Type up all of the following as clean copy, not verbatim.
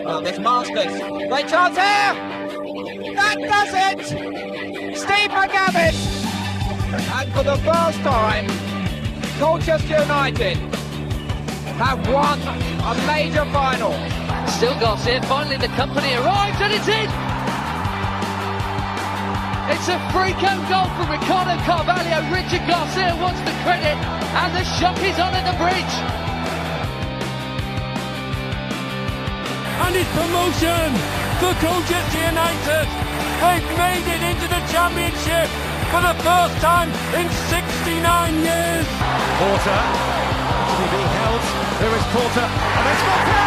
Well, this Masters. Great chance here! That does it! Steve McGavin! And for the first time, Colchester United have won a major final. Still Garcia, finally the company arrives and it's in! It's a freak-out goal from Ricardo Carvalho. Richard Garcia wants the credit and the shock is on at the bridge. And it's promotion for Colchester United. They've made it into the Championship for the first time in 69 years. Porter, to be being held. There is Porter, and it's Porter!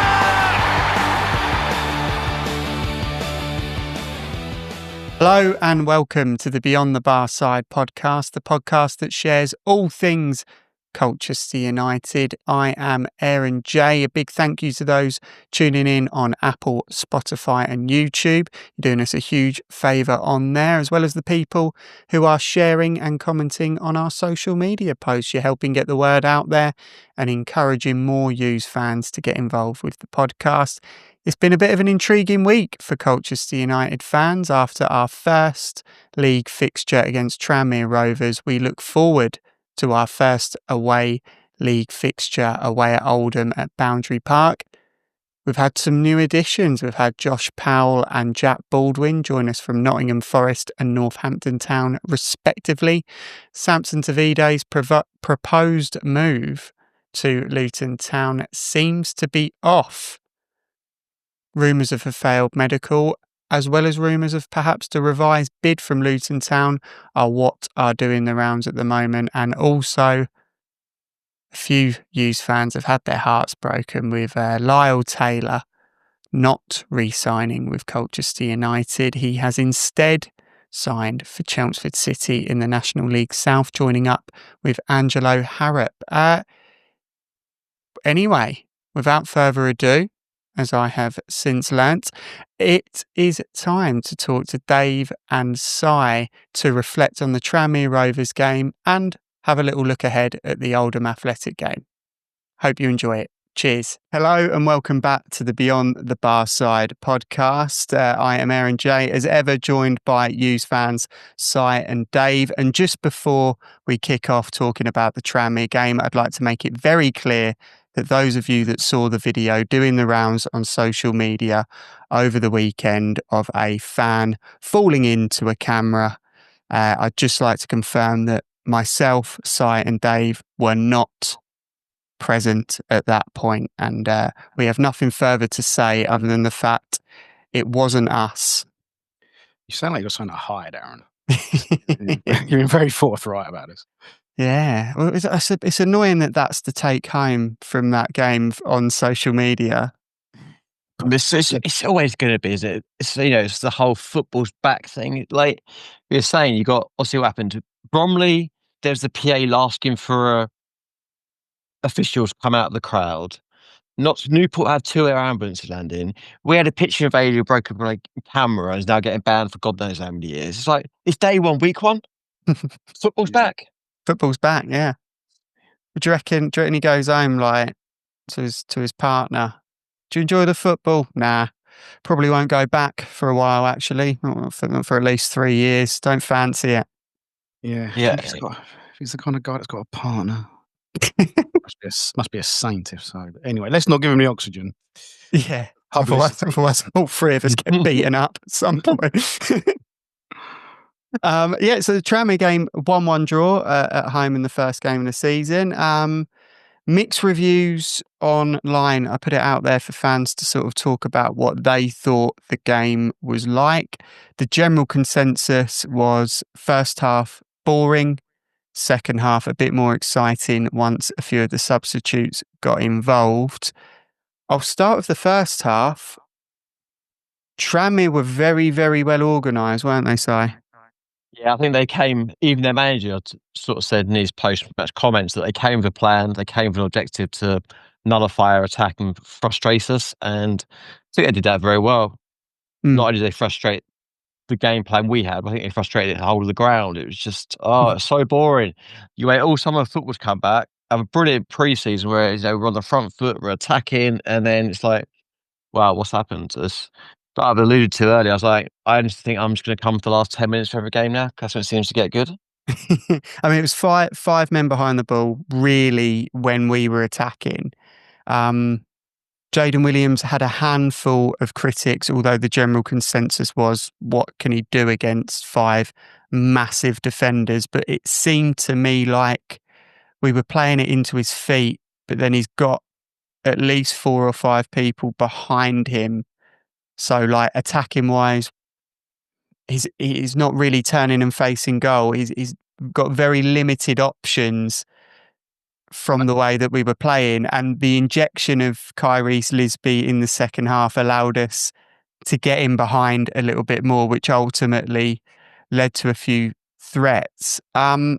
Hello and welcome to the Beyond the Barside podcast, the podcast that shares all things Colchester United. I am Aaron J. A big thank you to those tuning in on Apple, Spotify and YouTube. You're doing us a huge favour on there, as well as the people who are sharing and commenting on our social media posts. You're helping get the word out there and encouraging more U's fans to get involved with the podcast. It's been a bit of an intriguing week for Colchester United fans. After our first league fixture against Tranmere Rovers, we look forward to our first away league fixture away at Oldham at Boundary Park. We've had some new additions. We've had Josh Powell and Jack Baldwin join us from Nottingham Forest and Northampton Town respectively. Samson Tavide's proposed move to Luton Town seems to be off. Rumours of a failed medical, as well as rumours of perhaps the revised bid from Luton Town, are what are doing the rounds at the moment. And also, a few U's fans have had their hearts broken with Lyle Taylor not re-signing with Colchester United. He has instead signed for Chelmsford City in the National League South, joining up with Angelo Harrop. Anyway, without further ado, as I have since learnt, it is time to talk to Dave and Si to reflect on the Tranmere Rovers game and have a little look ahead at the Oldham Athletic game. Hope you enjoy it. Cheers. Hello and welcome back to the Beyond the Barside podcast. I am Aaron J, as ever, joined by U's fans Si and Dave. And just before we kick off talking about the Tranmere game, I'd like to make it very clear that those of you that saw the video doing the rounds on social media over the weekend of a fan falling into a camera, I'd just like to confirm that myself, Si and Dave were not present at that point, and we have nothing further to say other than the fact it wasn't us. You sound like you're trying to hide, Aaron. You're being very forthright about this. Yeah, well, it's annoying that that's the take home from that game on social media. It's always going to be, is it? It's, it's the whole football's back thing. Like you're saying, you got, obviously what happened. Bromley, there's the PA asking for officials to come out of the crowd. Newport had 2 air ambulances landing. We had a picture of Ailey who broke a camera and is now getting banned for God knows how many years. It's like, it's day one, week one. Football's back. Football's back, yeah. Do you reckon he goes home like to his partner? Do you enjoy the football? Nah. Probably won't go back for a while, actually. Not for at least 3 years. Don't fancy it. Yeah. He's the kind of guy that's got a partner. must be a saint if so. But anyway, let's not give him the oxygen. Yeah. Otherwise all 3 of us get beaten up at some point. So the Tranmere game, 1-1 draw at home in the first game of the season. Mixed reviews online. I put it out there for fans to sort of talk about what they thought the game was like. The general consensus was first half boring, second half a bit more exciting once a few of the substitutes got involved. I'll start with the first half. Tranmere were very, very well organised, weren't they, Si? Yeah, I think they came, even their manager sort of said in his post-match comments that they came with a plan, they came with an objective to nullify our attack and frustrate us, and I think they did that very well. Not only did they frustrate the game plan we had, but I think they frustrated the whole of the ground. It was just, it's so boring. You wait all summer football's come back, have a brilliant pre-season where we're on the front foot, we're attacking, and then it's like, wow, what's happened? But I've alluded to earlier, I was like, I honestly think I'm just going to come for the last 10 minutes for every game now. That's when it seems to get good. I mean, it was five men behind the ball, really, when we were attacking. Jaden Williams had a handful of critics, although the general consensus was, what can he do against 5 massive defenders? But it seemed to me like we were playing it into his feet, but then he's got at least 4 or 5 people behind him. So, like, attacking wise, he's not really turning and facing goal. He's got very limited options from the way that we were playing, and the injection of Kyrese Lisby in the second half allowed us to get in behind a little bit more, which ultimately led to a few threats. I'll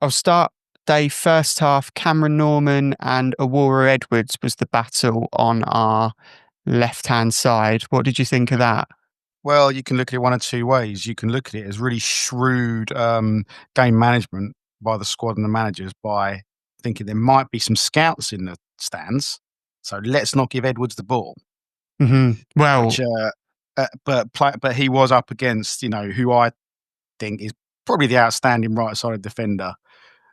start, Dave. First half, Cameron Norman and Aurora Edwards was the battle on our left-hand side. What did you think of that? Well, you can look at it one of two ways. You can look at it as really shrewd game management by the squad and the managers by thinking there might be some scouts in the stands, so let's not give Edwards the ball. Mm-hmm. Well, which, but he was up against, who I think is probably the outstanding right-sided defender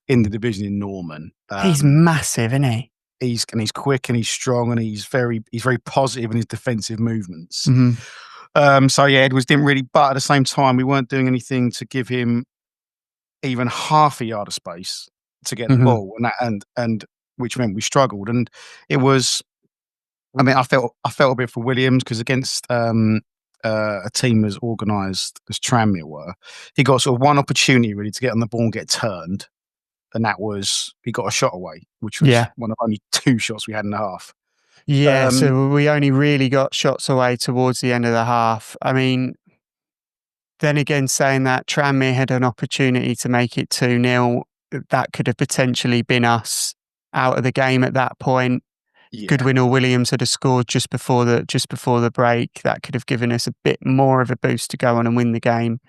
in the division in Norman. He's massive, isn't he? He's quick and he's strong and he's very positive in his defensive movements. Mm-hmm. So yeah, Edwards didn't really, but at the same time, we weren't doing anything to give him even half a yard of space to get the ball, and which meant we struggled. And it was, I mean, I felt a bit for Williams because against a team as organised as Tranmere were, he got sort of one opportunity really to get on the ball and get turned, and that was he got a shot away, which was one of only 2 shots we had in the half. Yeah, so we only really got shots away towards the end of the half. I mean, then again, saying that Tranmere had an opportunity to make it 2-0, that could have potentially been us out of the game at that point. Yeah. Goodwin or Williams had scored just before the break. That could have given us a bit more of a boost to go on and win the game.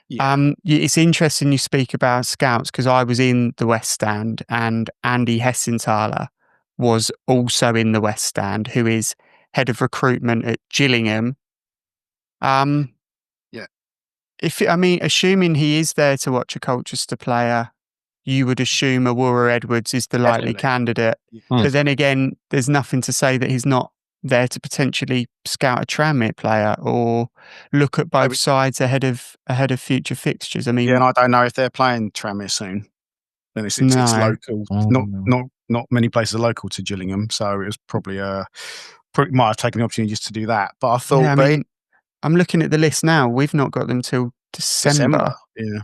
Yeah. It's interesting you speak about scouts because I was in the West Stand and Andy Hessenthaler was also in the West Stand, who is head of recruitment at Gillingham. Assuming he is there to watch a Colchester player, you would assume Aurora Edwards is the likely candidate. But then again, there's nothing to say that he's not there to potentially scout a Tranmere player or look at both sides ahead of future fixtures. I mean, and I don't know if they're playing Tranmere soon. Then it's local. Not many places are local to Gillingham, so it was probably might have taken the opportunity just to do that. But I thought, I'm looking at the list now. We've not got them till December. Yeah.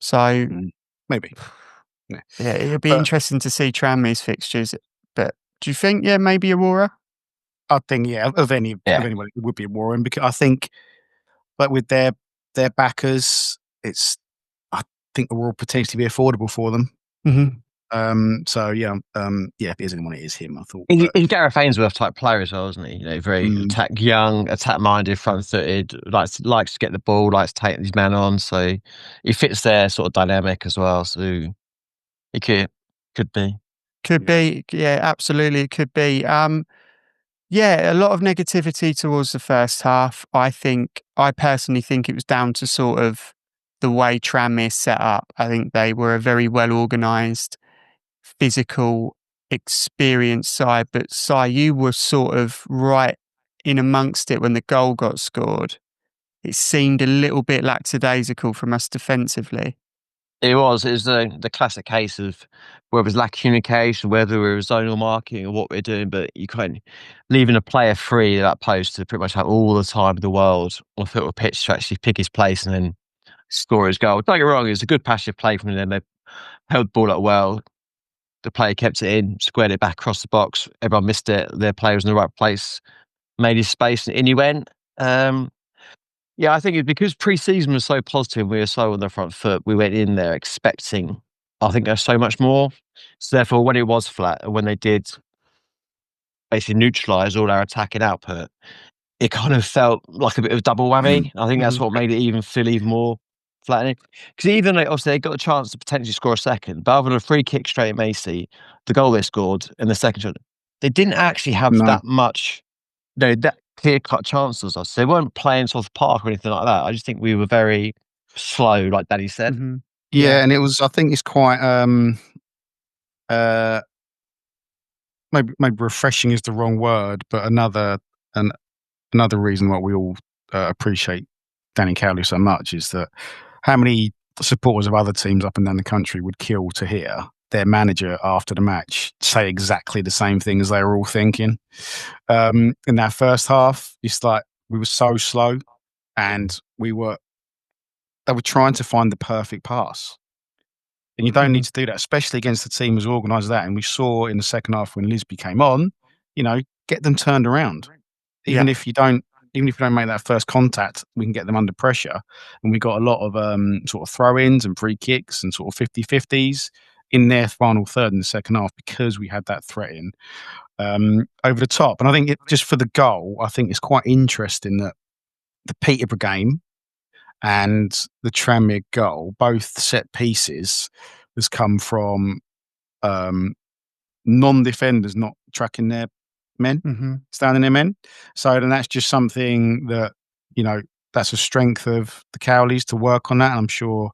So maybe. Yeah, it'll be interesting to see Tranmere's fixtures. But do you think, maybe Aurora? I think, of anybody, it would be Aurora, because I think, but with their backers, I think Aurora potentially be affordable for them. Mm-hmm. If there's anyone, it is him, I thought. He's Gareth Ainsworth type player as well, isn't he? Very attack minded, front footed, likes to get the ball, likes to take his man on. So he fits their sort of dynamic as well. So he could be. Could be. Yeah, absolutely. It could be. A lot of negativity towards the first half. I personally think it was down to sort of the way Tranmere set up. I think they were a very well organised, physical, experienced side, but you were sort of right in amongst it when the goal got scored. It seemed a little bit lackadaisical from us defensively. It was the classic case of whether it was lack of communication, whether we were zonal marking or what we're doing, but you can't leaving a player free at that post to pretty much have all the time in the world on a football pitch to actually pick his place and then score his goal. Don't get me wrong, it was a good passive play from them. They held the ball up well. The player kept it in, squared it back across the box. Everyone missed it. Their player was in the right place, made his space, and in he went. I think it's because pre-season was so positive, we were so on the front foot, we went in there expecting, I think, there's so much more. So therefore, when it was flat, and when they did basically neutralise all our attacking output, it kind of felt like a bit of a double whammy. I think that's what made it feel even more flattening. Because even obviously they got a chance to potentially score a second, but other than a free kick straight at Macy, the goal they scored in the second shot, they didn't actually have that much that clear-cut chances. They weren't playing off the park or anything like that. I just think we were very slow, like Danny said. Mm-hmm. Yeah, and it was. I think it's quite maybe refreshing is the wrong word, but another reason why we all appreciate Danny Cowley so much is that how many supporters of other teams up and down the country would kill to hear their manager after the match say exactly the same thing as they were all thinking. In that first half, it's like we were so slow, and they were trying to find the perfect pass. And you don't need to do that, especially against a team as organised as that. And we saw in the second half when Lisby came on, get them turned around. Even if you don't make that first contact, we can get them under pressure. And we got a lot of sort of throw-ins and free kicks and sort of 50-50s in their final third in the second half because we had that threat in over the top. And I think just for the goal, I think it's quite interesting that the Peterborough game and the Tranmere goal, both set pieces, has come from non-defenders not tracking their men, standing their men. So then that's just something that, that's a strength of the Cowleys to work on that. And I'm sure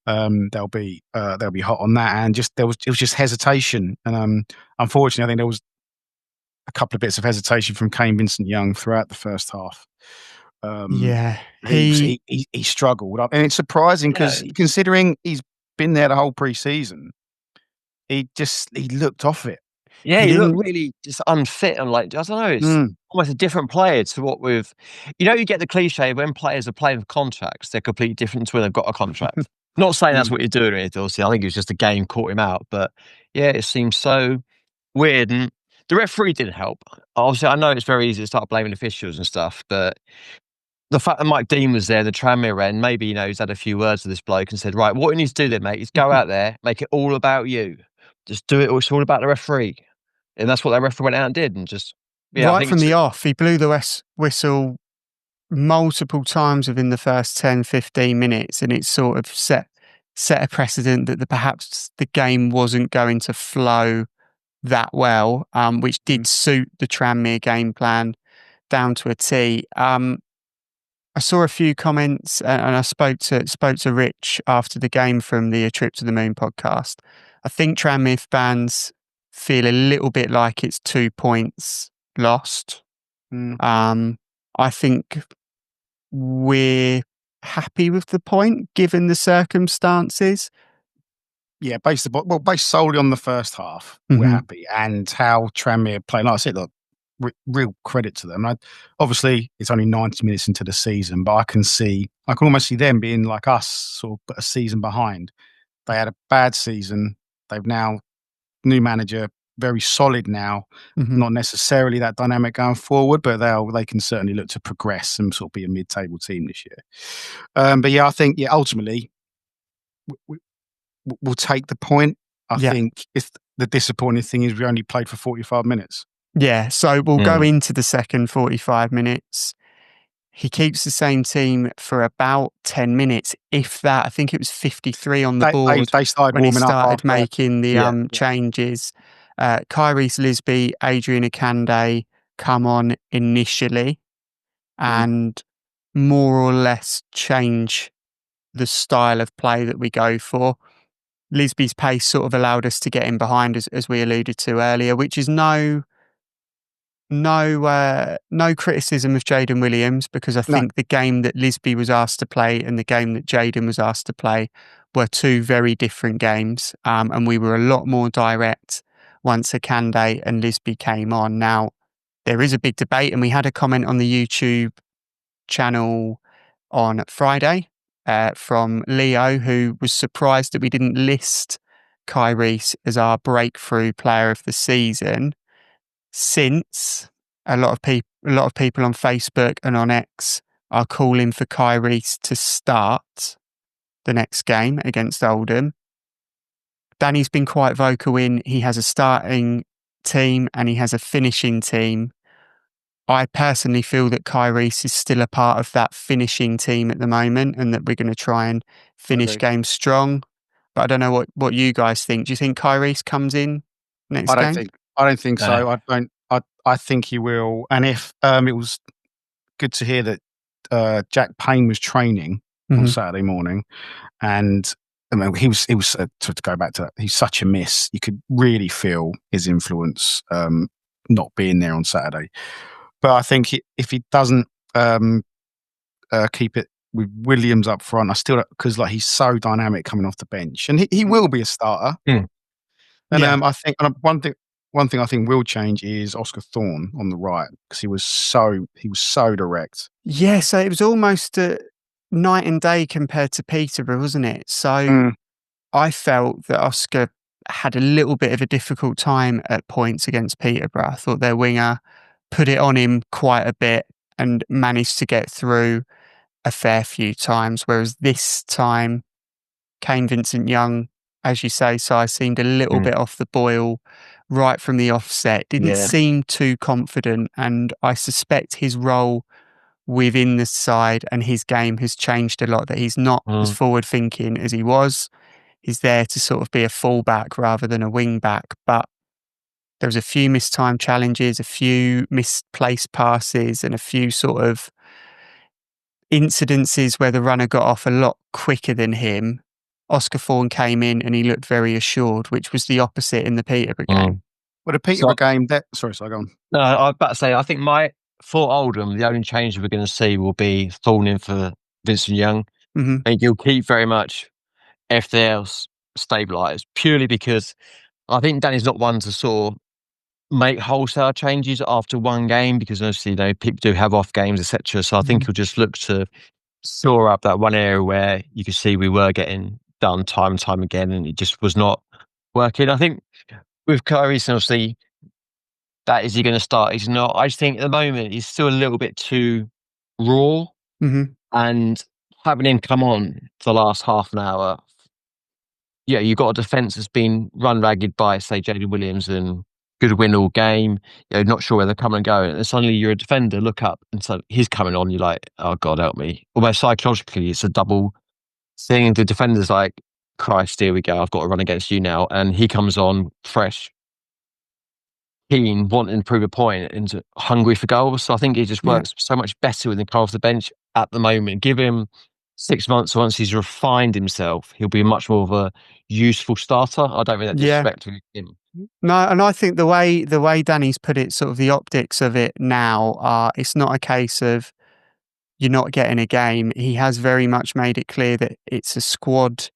they'll be hot on that. And it was just hesitation. And unfortunately, I think there was a couple of bits of hesitation from Kane Vincent-Young throughout the first half. He struggled, and it's surprising because considering he's been there the whole pre-season, he looked off it. Yeah, he looked really just unfit and I don't know, it's almost a different player to what we've. You get the cliche when players are playing for contracts, they're completely different to when they've got a contract. Not saying that's what you're doing here, Dulcie. I think it was just a game caught him out, but yeah, it seems so weird, and the referee didn't help. Obviously, I know it's very easy to start blaming officials and stuff, but the fact that Mike Dean was there, the Tranmere end, maybe, he's had a few words with this bloke and said, right, what he needs to do then, mate, is go out there, make it all about you. Just do it, or it's all about the referee. And that's what that referee went out and did. And just, right from the off, he blew the whistle multiple times within the first 10, 15 minutes. And it sort of set a precedent that perhaps the game wasn't going to flow that well, which did suit the Tranmere game plan down to a T. I saw a few comments, and I spoke to Rich after the game from the Trip to the Moon podcast. I think Tranmere fans feel a little bit like it's 2 points lost. I think we're happy with the point given the circumstances. Yeah, based solely on the first half, we're happy, and how Tranmere played. Like I said, look, real credit to them. Obviously, it's only 90 minutes into the season, but I can almost see them being like us, sort of a season behind. They had a bad season. They've now new manager, very solid now. Not necessarily that dynamic going forward, but they can certainly look to progress and sort of be a mid-table team this year. But yeah, I think ultimately we'll take the point. I think if the disappointing thing is we only played for 45 minutes. Yeah, so we'll go into the second 45 minutes. He keeps the same team for about 10 minutes, if that. I think it was 53 on the board they started when he warming started up making the changes. Kyrie's Lisby, Adrian Akande come on initially and more or less change the style of play that we go for. Lisby's pace sort of allowed us to get in behind, as we alluded to earlier, which is no criticism of Jaden Williams, because I think the game that Lisby was asked to play and the game that Jaden was asked to play were two very different games, and we were a lot more direct once Akande and Lisby came on. Now, there is a big debate, and we had a comment on the YouTube channel on Friday from Leo, who was surprised that we didn't list Kyrie as our breakthrough player of the season, since a lot of people on Facebook and on X are calling for Kyrie to start the next game against Oldham. Danny's been quite vocal in he has a starting team and he has a finishing team. I personally feel that Kyrie is still a part of that finishing team at the moment, and that we're going to try and finish games strong. But I don't know what you guys think. Do you think Kyrie comes in next game? I don't think so. I think he will. And if it was good to hear that Jack Payne was training on Saturday morning, and I mean, he was to go back to that, he's such a miss. You could really feel his influence not being there on Saturday. But I think if he doesn't keep it with Williams up front, I still, because like he's so dynamic coming off the bench, and he will be a starter. Mm. And I think one thing I think will change is Oscar Thorne on the right, because he was so direct. Yeah, so it was almost night and day compared to Peterborough, wasn't it? So I felt that Oscar had a little bit of a difficult time at points against Peterborough. I thought their winger put it on him quite a bit and managed to get through a fair few times, whereas this time Kane Vincent-Young, as you say, Si, seemed a little bit off the boil right from the offset, didn't seem too confident, and I suspect his role within the side and his game has changed a lot, that he's not as forward thinking as he was. He's there to sort of be a fullback rather than a wing back, but there was a few mistimed challenges, a few misplaced passes, and a few sort of incidences where the runner got off a lot quicker than him. Oscar Thorne came in and he looked very assured, which was the opposite in the Peterborough game. Well, the Peterborough game, sorry, go on. No, I was about to say, I think for Oldham, the only change we're going to see will be Thorne in for Vincent Young. I think he'll keep very much everything else stabilised, purely because I think Danny's not one to sort of make wholesale changes after one game, because obviously people do have off games, etc. So I think he'll just look to shore up that one area where you could see we were getting done time and time again, and it just was not working. I think with Kyrie's, obviously, that is he going to start? He's not. I just think at the moment he's still a little bit too raw, and having him come on for the last half an hour, you've got a defence that's been run ragged by, say, Jaden Williams and Goodwin all game. Not sure where they're coming and going, and suddenly you're a defender, look up, and so he's coming on. You're like, oh God, help me. Almost psychologically, it's a double thing. The defender's like, Christ, here we go. I've got to run against you now, and he comes on fresh, keen, wanting to prove a point, and hungry for goals. So I think it just works so much better with him coming off the bench at the moment. Give him 6 months, once he's refined himself, he'll be much more of a useful starter. I don't think that disrespect to him. No, and I think the way Danny's put it, sort of the optics of it now are, it's not a case of you're not getting a game. He has very much made it clear that it's a squad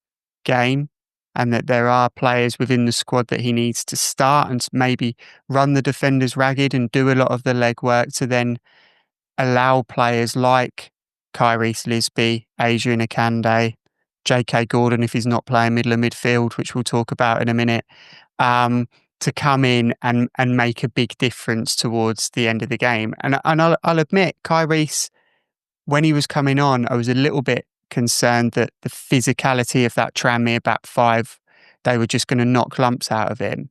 game and that there are players within the squad that he needs to start and maybe run the defenders ragged and do a lot of the legwork to then allow players like Kyrie Lisby, Adrian Akande, J.K. Gordon, if he's not playing middle of midfield, which we'll talk about in a minute, to come in and make a big difference towards the end of the game. And I'll admit, Kyrie, when he was coming on, I was a little bit concerned that the physicality of that Tranmere back five, they were just going to knock lumps out of him.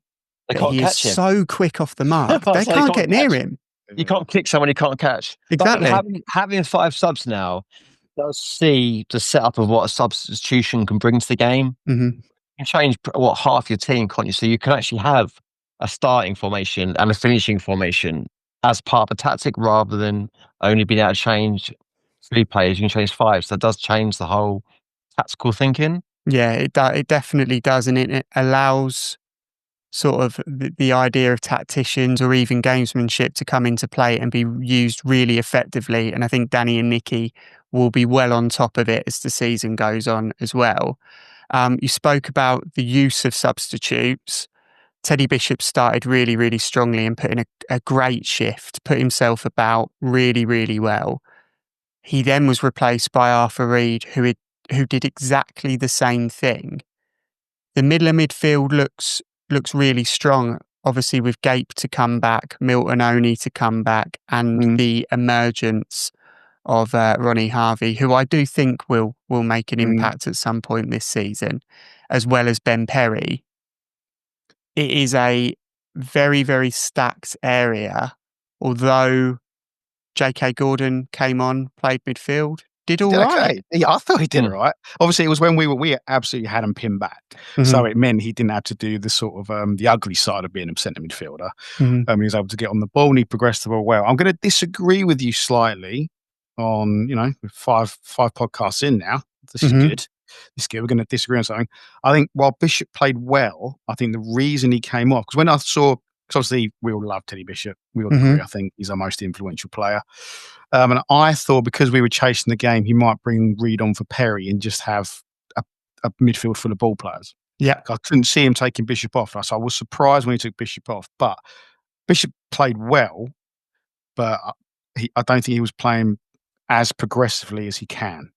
He is so quick off the mark. They can't get near him. You can't kick someone you can't catch. Exactly. But having 5 subs now does see the setup of what a substitution can bring to the game. You can change half your team, can't you? So you can actually have a starting formation and a finishing formation as part of a tactic, rather than only being able to change 3 players. You can change 5. So that does change the whole tactical thinking. Yeah, it definitely does, and it allows sort of the idea of tacticians or even gamesmanship to come into play and be used really effectively. And I think Danny and Nicky will be well on top of it as the season goes on as well. You spoke about the use of substitutes. Teddy Bishop started really, really strongly and put in a great shift, put himself about really, really well. He then was replaced by Arthur Reed, who did exactly the same thing. The middle of midfield looks really strong, obviously with Gape to come back, Milton Oni to come back, and the emergence of Ronnie Harvey, who I do think will make an impact at some point this season, as well as Ben Perry. It is a very, very stacked area, although J.K. Gordon came on, played midfield. did all right. Okay. Yeah, I thought he did all right. Obviously, it was when we absolutely had him pinned back, so it meant he didn't have to do the sort of the ugly side of being a centre midfielder. He was able to get on the ball and he progressed the ball well. I'm going to disagree with you slightly on, five podcasts in now. This is good. We're going to disagree on something. I think while Bishop played well, I think the reason he came off, because when I saw, because obviously we all love Teddy Bishop, we all agree, I think he's our most influential player. And I thought because we were chasing the game, he might bring Reed on for Perry and just have a midfield full of ball players. Yeah. I couldn't see him taking Bishop off. So I was surprised when he took Bishop off. But Bishop played well, but I don't think he was playing as progressively as he can.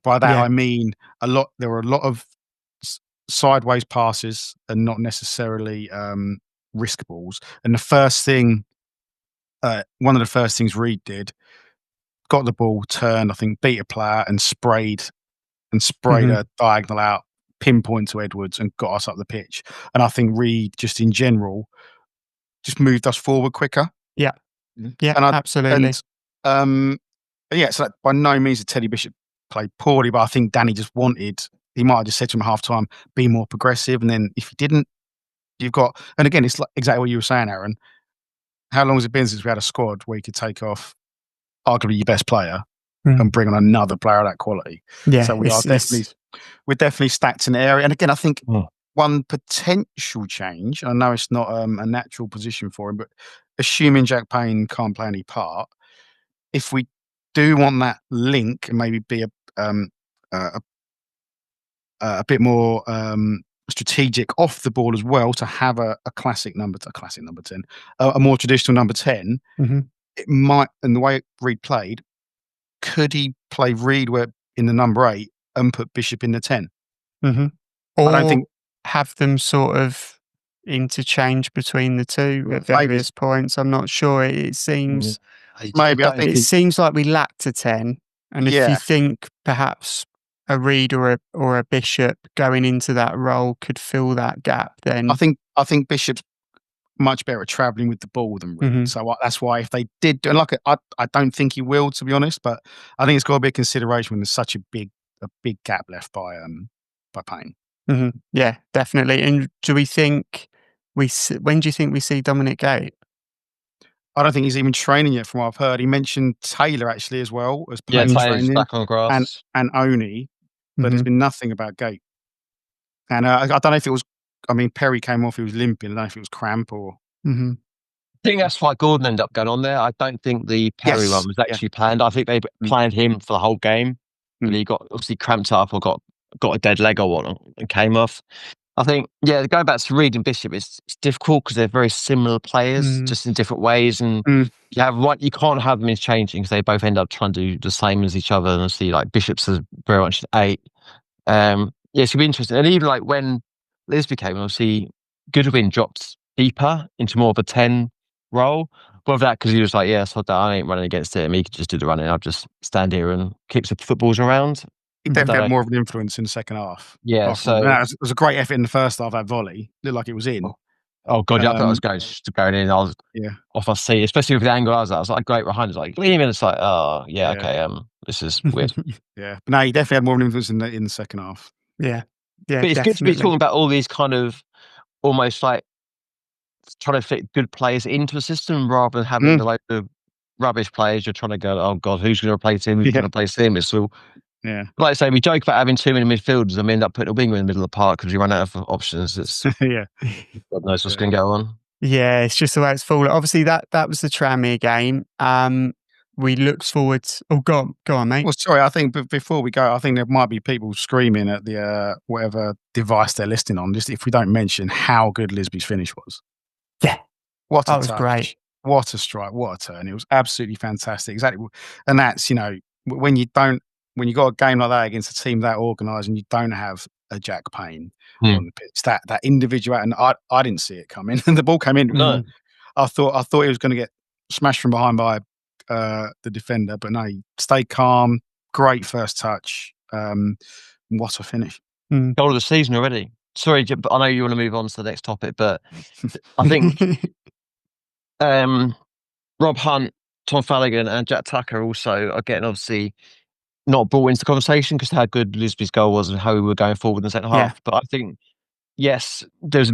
By that, I mean there were a lot of sideways passes and not necessarily risk balls. And the first thing, one of the first things Reed did, got the ball, turned, I think, beat a player and sprayed a diagonal out, pinpoint to Edwards and got us up the pitch. And I think Reed, just in general, just moved us forward quicker. Yeah. Yeah, absolutely. So that by no means did Teddy Bishop play poorly, but I think Danny just he might have just said to him at half time, be more progressive. And then if he didn't, you've got, and again, it's like exactly what you were saying, Aaron. How long has it been since we had a squad where you could take off arguably your best player and bring on another player of that quality? Yeah. So we're definitely stacked in the area. And again, I think one potential change, I know it's not a natural position for him, but assuming Jack Payne can't play any part, if we do want that link and maybe be a bit more strategic off the ball as well, to have a classic number 10, a more traditional number 10, it might, and the way Reed played, could he play Reed in the number 8 and put Bishop in the 10? Or I don't think have them sort of interchange between the two at various points. I'm not sure. It seems it seems like we lacked a 10, and if you think perhaps a Reed or a Bishop going into that role could fill that gap, then I think Bishop's much better at travelling with the ball than Reed. So that's why if they did, and I don't think he will, to be honest, but I think it's got to be a consideration when there's such a big gap left by Payne. Yeah, definitely. And do we think when do you think we see Dominic Gate? I don't think he's even training yet, from what I've heard. He mentioned Taylor actually as well as playing training, back on grass, and Oni, but there's been nothing about Gate. And I don't know if it was. I mean, Perry came off; he was limping. I don't know if it was cramp or. I think that's why Gordon ended up going on there. I don't think the Perry one was actually planned. I think they planned him for the whole game, but he got obviously cramped up or got a dead leg or whatnot and came off. I think, going back to Reed and Bishop, it's difficult because they're very similar players, just in different ways. And you can't have them interchanging because they both end up trying to do the same as each other. And obviously, like Bishop's is very much an 8. It's gonna be interesting. And even like when Liz became, obviously Goodwin dropped deeper into more of a 10 role. Whether that because he was like, so I ain't running against him. He could just do the running. I'll just stand here and keep the footballs around. He definitely had more of an influence in the second half. Yeah, so it was a great effort in the first half. That volley looked like it was in. Oh god, I thought I was going in. I was off my seat, especially with the angle I was at. I was like great behind. It's like lean him in. It's like okay. This is weird. But no, he definitely had more of an influence in the second half. Yeah. But it's good to be talking about all these kind of almost like trying to fit good players into a system rather than having the rubbish players. You're trying to go, oh god, who's going to replace him? Who's going to replace him? It's all. Yeah, like I say, we joke about having too many midfielders and we end up putting a winger in the middle of the park because we run out of options. It's God knows what's going to go on. Yeah, it's just the way it's fallen. Obviously, that was the Tranmere game. We looked forward. Go on, mate. Well, sorry, I think before we go, I think there might be people screaming at the whatever device they're listening on. Just if we don't mention how good Lisby's finish was. Yeah, what a that was touch. Great. What a strike! What a turn! It was absolutely fantastic. Exactly, and that's when you got a game like that against a team that organised and you don't have a Jack Payne on the pitch, that individual, and I didn't see it coming. And the ball came in. No. I thought he was going to get smashed from behind by the defender, but no, he stayed calm. Great first touch. What a finish! Goal of the season already. Sorry, but I know you want to move on to the next topic, but I think Rob Hunt Tom Flanagan and Jack Tucker also are getting obviously not brought into the conversation because how good Lisby's goal was and how we were going forward in the second half. But I think, yes, there's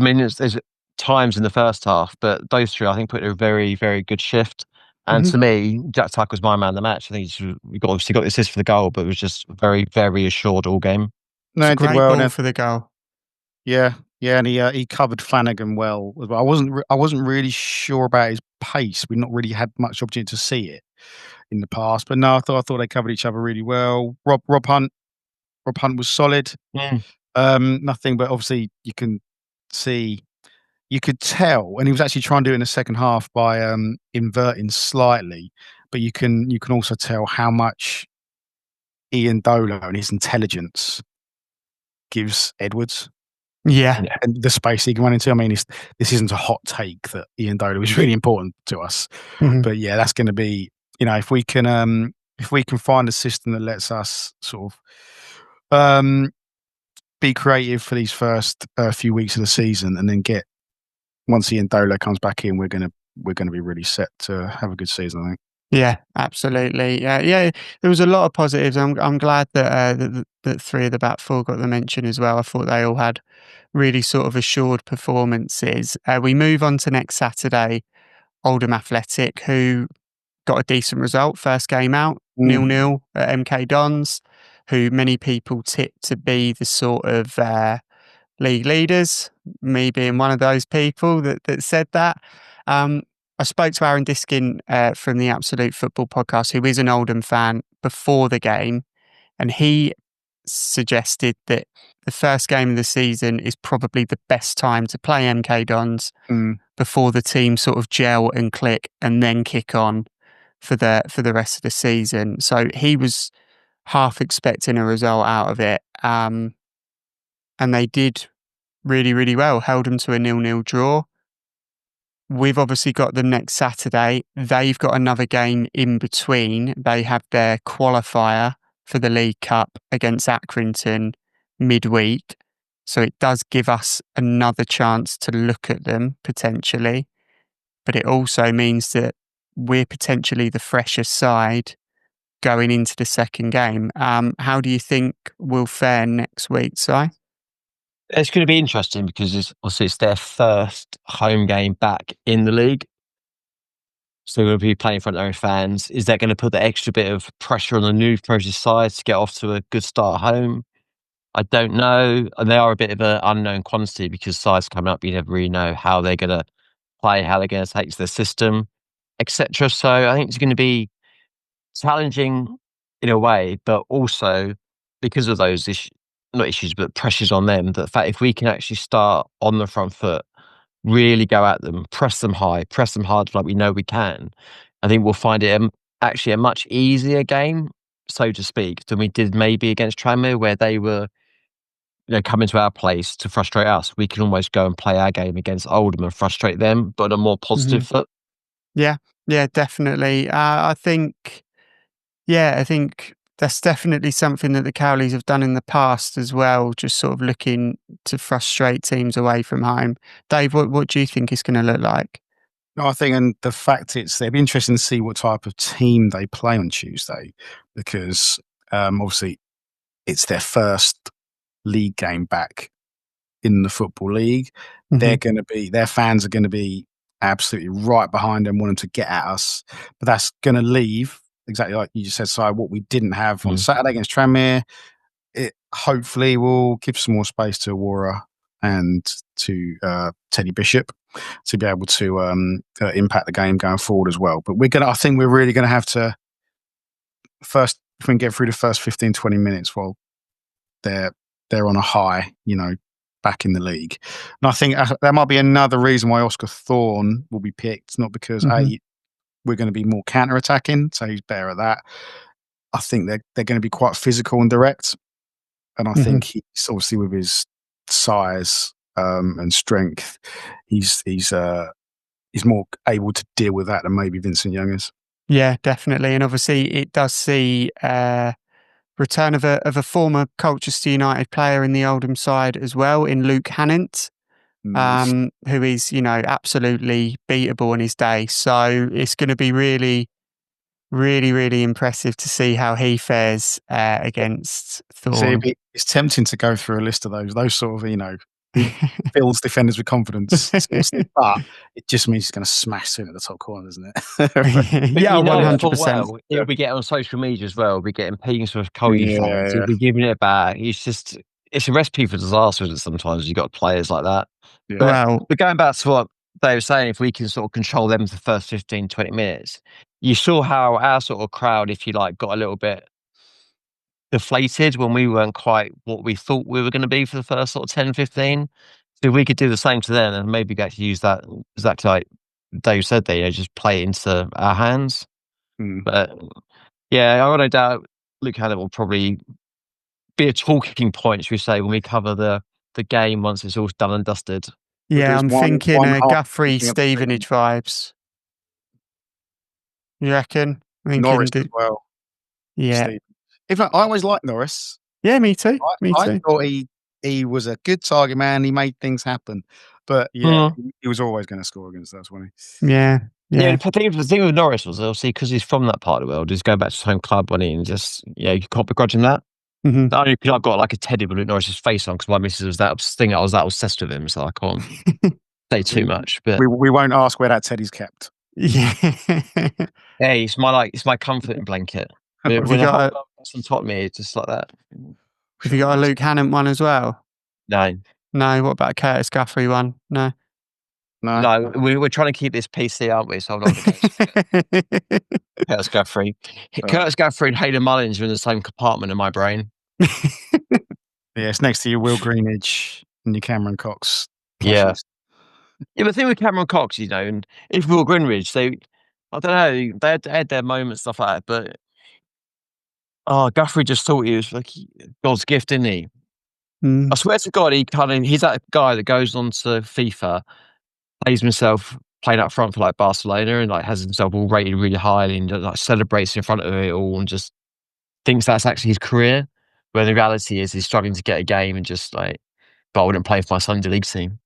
times in the first half, but those three, I think, put in a very, very good shift. And to me, Jack Tucker was my man of the match. I think we obviously got the assist for the goal, but it was just very, very assured all game. No, it's a great ball for the goal. Yeah, and he covered Flanagan well as well. I wasn't really sure about his pace. We've not really had much opportunity to see it in the past, but no, I thought they covered each other really well. Rob Hunt was solid. Nothing, but obviously you could tell, and he was actually trying to do it in the second half by inverting slightly, but you can also tell how much Ian Dolo and his intelligence gives Edwards. Yeah. And the space he can run into. I mean, this isn't a hot take that Ian Dolo is really important to us. But yeah, that's going to be, if we can find a system that lets us sort of be creative for these first few weeks of the season, and then once Ian Dolo comes back in, we're going to be really set to have a good season, I think. Yeah, absolutely. Yeah, there was a lot of positives. I'm glad that that three of the back four got the mention as well. I thought they all had really sort of assured performances. We move on to next Saturday, Oldham Athletic, who got a decent result. First game out, 0-0 at MK Dons, who many people tipped to be the sort of league leaders, me being one of those people that said that. I spoke to Aaron Diskin from the Absolute Football podcast, who is an Oldham fan, before the game, and he suggested that the first game of the season is probably the best time to play MK Dons before the team sort of gel and click and then kick on for the rest of the season. So he was half expecting a result out of it, and they did really, really well, held them to a 0-0 draw. We've obviously got them next Saturday. They've got another game in between. They have their qualifier for the League Cup against Accrington midweek. So it does give us another chance to look at them potentially. But it also means that we're potentially the fresher side going into the second game. How do you think we'll fare next week, Si? It's going to be interesting because it's their first home game back in the league. So they're going to be playing in front of their own fans. Is that going to put the extra bit of pressure on the new process side to get off to a good start at home? I don't know. And they are a bit of an unknown quantity because sides coming up, you never really know how they're going to play, how they're going to take to their system, etc. So I think it's going to be challenging in a way, but also because of those not issues, but pressures on them. The fact if we can actually start on the front foot, really go at them, press them high, press them hard like we know we can, I think we'll find it actually a much easier game, so to speak, than we did maybe against Tranmere, where they were coming to our place to frustrate us. We can almost go and play our game against Oldham and frustrate them, but on a more positive foot. Yeah, definitely. I think that's definitely something that the Cowleys have done in the past as well, just sort of looking to frustrate teams away from home. Dave, what do you think it's going to look like? No, I think, and the fact it'll be interesting to see what type of team they play on Tuesday, because obviously it's their first league game back in the Football League. Their fans are going to be absolutely right behind them, wanting to get at us. But that's going to leave, exactly like you just said, Si, what we didn't have on Saturday against Tranmere. It hopefully will give some more space to Awara and to Teddy Bishop to be able to impact the game going forward as well. But I think we're really going to have to first, if we can get through the first 15, 20 minutes while they're on a high, back in the league. And I think that might be another reason why Oscar Thorne will be picked, not because we're going to be more counter-attacking, so he's better at that. I think they're going to be quite physical and direct. And I think he's obviously, with his size and strength, he's more able to deal with that than maybe Vincent Young is. Yeah, definitely. And obviously it does see return of a former Colchester United player in the Oldham side as well, in Luke Hannant, who is, absolutely beatable in his day. So it's going to be really Really, really impressive to see how he fares against Thorn. It's tempting to go through a list of those sort of, he fills defenders with confidence, but it just means he's going to smash soon at the top corner, doesn't it? Yeah, 100%. He'll be getting on social media as well. He'll be getting pings for Col U fans. He'll be giving it back. It's a recipe for disaster, isn't it? Sometimes you've got players like that. Yeah. But going back to what they were saying, if we can sort of control them for the first 15, 20 minutes, you saw how our sort of crowd, if you like, got a little bit deflated when we weren't quite what we thought we were going to be for the first sort of 10, 15. So if we could do the same to them and maybe get to use that exactly like Dave said there, just play it into our hands. But yeah, I got no doubt Luke Hannett will probably be a talking point, should we say, when we cover the game once it's all done and dusted. Yeah, I'm thinking Guthrie Stevenage vibes. You reckon? Norris as well. Yeah. In fact, I always liked Norris. Yeah, me too. I thought he was a good target man. He made things happen. But yeah, he was always going to score against us, wasn't he? Yeah. The thing with Norris was obviously because he's from that part of the world, he's going back to his home club when he just, you can't begrudge him that. Mm-hmm. The only I've got like a teddy with Luke Norris's face on because my missus was that thing. I was that obsessed with him, so I can't say too much. But we won't ask where that teddy's kept. Yeah. Hey, it's my comforting blanket. When on top of me, it's just like that. Have you got a Luke Hannett one as well? No. No. What about a Curtis Guthrie one? No. We're trying to keep this PC, aren't we? So I'm not going to Curtis Guthrie. Curtis Guthrie and Hayden Mullins are in the same compartment in my brain. Yeah, it's next to your Will Greenidge and your Cameron Cox. Yeah. Yeah, but the thing with Cameron Cox, and if Will Greenidge, I don't know, they had their moments, stuff like that, but Guthrie just thought he was like God's gift, didn't he? I swear to God, he's that guy that goes on to FIFA, plays himself playing up front for like Barcelona and like has himself all rated really highly and like celebrates in front of it all and just thinks that's actually his career. Where the reality is he's struggling to get a game and just like, but I wouldn't play for my Sunday league team.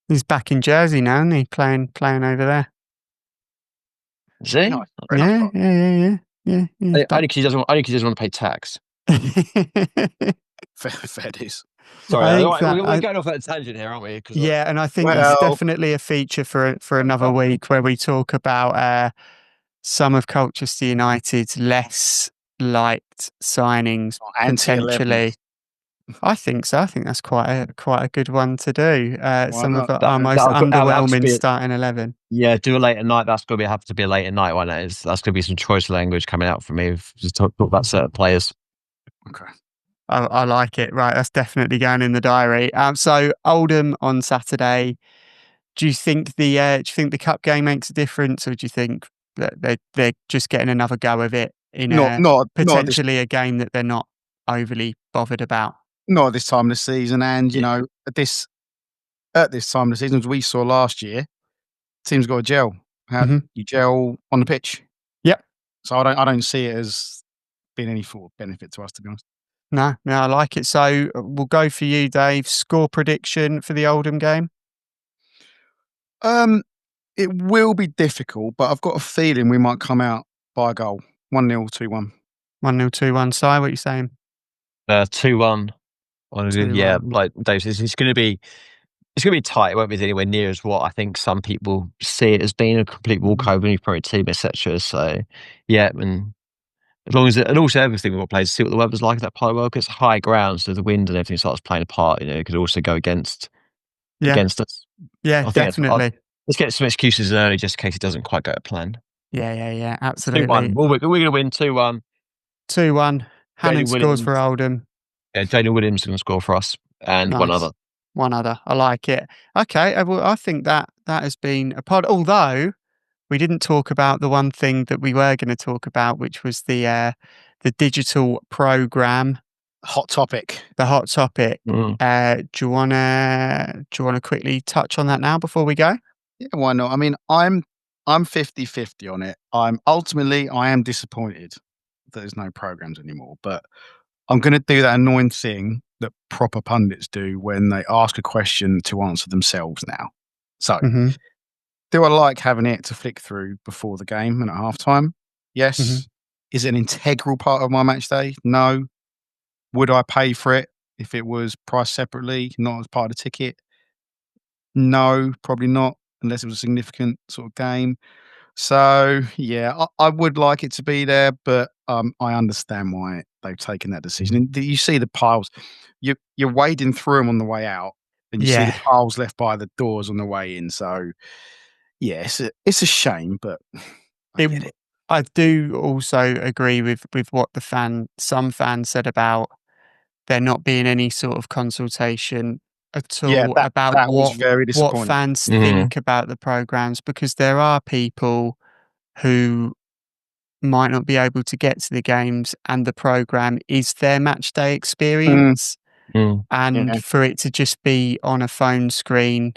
He's back in Jersey now, isn't he? Playing over there. Is he? Yeah. I think he doesn't want to pay tax. Fair dues. Sorry, we're going off that tangent here, aren't we? Yeah, and I think it's definitely a feature for another week where we talk about some of Colchester United's less liked signings potentially. I think so. I think that's quite a good one to do. Some of our most underwhelming starting 11. Yeah, do a late at night. That's going to have to be a late at night one. That's going to be some choice language coming out from me. Just talk about certain players. Okay. I like it. Right, that's definitely going in the diary. So Oldham on Saturday. Do you think the cup game makes a difference, or do you think that they're just getting another go of it in potentially a game that they're not overly bothered about? Not at this time of the season, and at this time of the season, as we saw last year, teams got to gel. You gel on the pitch. Yep. So I don't see it as being any sort of benefit to us, to be honest. No, I like it. So we'll go for you, Dave. Score prediction for the Oldham game? It will be difficult, but I've got a feeling we might come out by a goal. 1-0, 2-1. 1-0, 2-1. Si, what are you saying? 2-1. Yeah, like Dave says, it's going to be tight. It won't be anywhere near as what I think some people see it as being a complete walkover in your team, etc. So, yeah, and as long as and also everything we've got players, see what the weather's like at that part of the world. Because it's high ground, so the wind and everything starts playing a part. It could also go against us. Yeah, definitely. Let's get some excuses early, just in case it doesn't quite go to plan. Yeah, absolutely. 2-1. We're going to win 2-1. 2-1. Hannett scores for Oldham. Yeah, Daniel Williams is going to score for us, and one other. I like it. Okay, well, I think that has been a pod. Although we didn't talk about the one thing that we were going to talk about, which was the digital program. Hot topic. The hot topic. Do you wanna quickly touch on that now before we go? Yeah, why not? I mean, I'm 50-50 on it. I am disappointed that there's no programs anymore, but I'm going to do that annoying thing that proper pundits do when they ask a question to answer themselves now. So, do I like having it to flick through before the game and at halftime? Yes. Is it an integral part of my match day? No. Would I pay for it if it was priced separately, not as part of the ticket? No, probably not, unless it was a significant sort of game. So yeah, I would like it to be there, but I understand why they've taken that decision. And you see the piles, you're wading through them on the way out, and you see the piles left by the doors on the way in. So yeah, it's a shame, but I get it. I do also agree with what some fans said about there not being any sort of consultation at all about that was very what disappointing. fans think about the programs, because there are people who might not be able to get to the games and the program is their match day experience. And for it to just be on a phone screen,